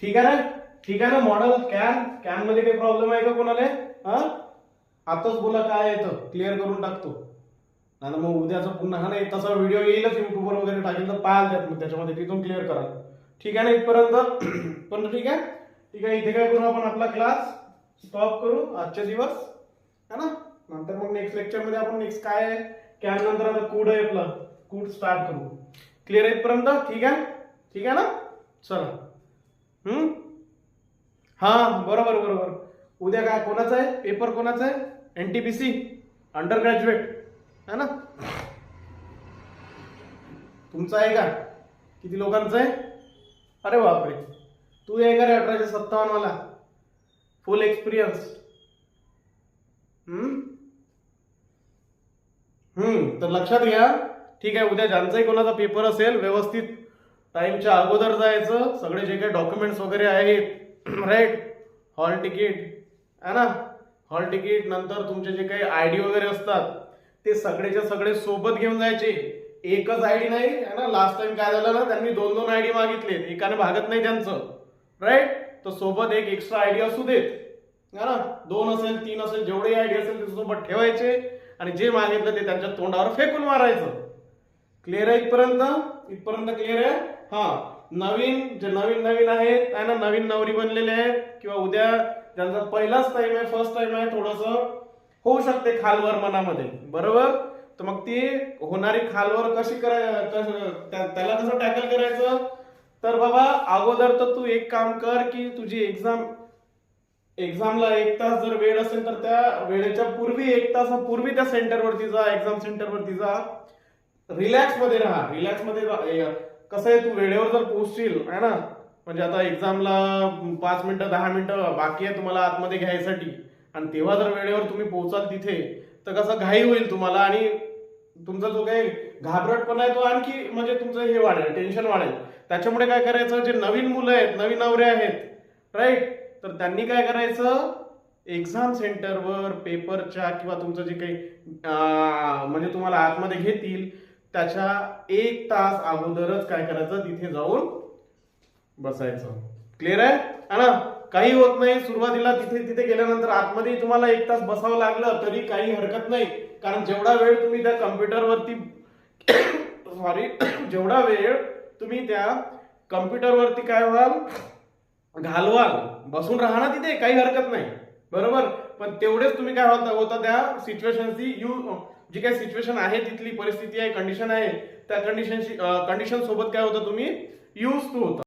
ठीक आहे ना? ठीक आहे ना? मॉडेल कॅन मध्ये काही प्रॉब्लेम आहे का कोणाला? हा, आताच बोला काय येतं, क्लिअर करून टाकतो. आणि मग उद्याचा पुन्हा हा नाही तसा व्हिडिओ येईलच युट्यूबवर वगैरे टाकेल तर पाहाल त्यात, मग त्याच्यामध्ये तिथून क्लिअर करा. ठीक आहे ना इथपर्यंत? पण ठीक आहे. ठीक आहे, इथे काय करू आपण, आपला क्लास स्टॉप करू आजचे दिवस, है ना? नंतर मग नेक्स्ट लेक्चर मध्ये आपण नेक्स्ट काय आहे, कॅन नंतर आता कूड आहे आपला, कूड स्टार्ट करू. क्लिअर आहे इथपर्यंत? ठीक आहे. ठीक आहे ना? चला. हम्म. हा, बरोबर बरोबर. उद्या काय कोणाचा आहे पेपर, कोणाचा आहे? एनटीपीसी अंडर ग्रॅज्युएट, है ना? तुमचा आहे का? किती लोकांचा आहे? अरे बापरे, तू आहे का रे 1857 वाला, फुल एक्सपिरियन्स? हम्म. तर लक्षात घ्या. ठीक आहे, उद्या ज्यांचाही कोणाचा पेपर असेल व्यवस्थित टाइमच्या अगोदर जायचं. सगळे जे काही डॉक्युमेंट्स वगैरे आहेत, राईट, हॉल तिकीट आहे ना, हॉल तिकीट, नंतर तुमचे जे काही आयडी वगैरे असतात ते सगळेच्या सगळे सोबत घेऊन जायचे. एकच आयडी नाही, है ना? लास्ट टाइम काय झालं ना, त्यांनी दोन दोन आयडी मागितले, एकाने भागत नाही त्यांचं, राईट? तर सोबत एक एक्स्ट्रा आयडी असू देत, है ना? 2 असेल 3 असेल, जेवढे आयडी असेल ते सोबत ठेवायचे आणि जे मागितलं ते त्यांच्या तोंडावर फेकून मारायचं. क्लिअर आहे इथपर्यंत? इथपर्यंत क्लिअर आहे? हा. नवीन जे नवीन नवीन आहेत, आहे ना, नवीन नवरी बनलेले आहेत किंवा उद्या ज्यांचा पहिलाच टाइम आहे, फर्स्ट टाइम आहे, थोडस होऊ शकते खालवर मनामध्ये, बरोबर? तर मग ती होणारी खालवर कशी त्याला कसं टॅकल करायचं? तर बाबा अगोदर तर तू एक काम कर की तुझी एक्झामला 1 तास जर वेळ असेल तर त्या वेळेच्या पूर्वी 1 तासापूर्वी त्या सेंटरवरती जा, एक्झाम सेंटरवरती जा. रिलॅक्स मध्ये राहा, रिलॅक्स मध्ये. कसं आहे, तू वेळेवर जर पोहोचशील, है ना, म्हणजे आता एक्झामला 5 मिनिटं 10 मिनिटं बाकी आहे तुम्हाला आतमध्ये घ्यायसाठी, आणि तेव्हा जर वेळेवर तुम्ही पोहोचाल तिथे, तर कसं घाई होईल तुम्हाला आणि तुमचा जो काही घाबरटपणा आहे तो आणखी म्हणजे तुमचं हे वाढेल, टेन्शन वाढेल. त्याच्यामुळे काय करायचं, जे नवीन मुलं आहेत, नवीन नवरे आहेत, राईट, तर त्यांनी काय करायचं, एक्झाम सेंटरवर पेपरच्या किंवा तुमचं जे काही म्हणजे तुम्हाला आतमध्ये घेतील त्याच्या 1 तास अगोदरच काय करायचं, तिथे जाऊन बसायचं. क्लिअर आहे ना? काही होत नाही सुरुवातीला, तिथे गेल्यानंतर आतमध्ये तुम्हाला 1 तास बसावं लागलं तरी काही हरकत नाही, कारण जेवढा वेळ तुम्ही त्या कम्प्युटरवरती सॉरी जेवढा वेळ तुम्ही त्या कम्प्युटरवरती काय व्हाल, घालवाल, बसून राहा ना तिथे, काही हरकत नाही, बरोबर? पण तेवढेच तुम्ही काय होता त्या सिच्युएशनची जी काही सिच्युएशन आहे, तिथली परिस्थिती आहे, कंडिशन आहे, त्या कंडिशन सोबत काय होतं, तुम्ही यूज टू होता.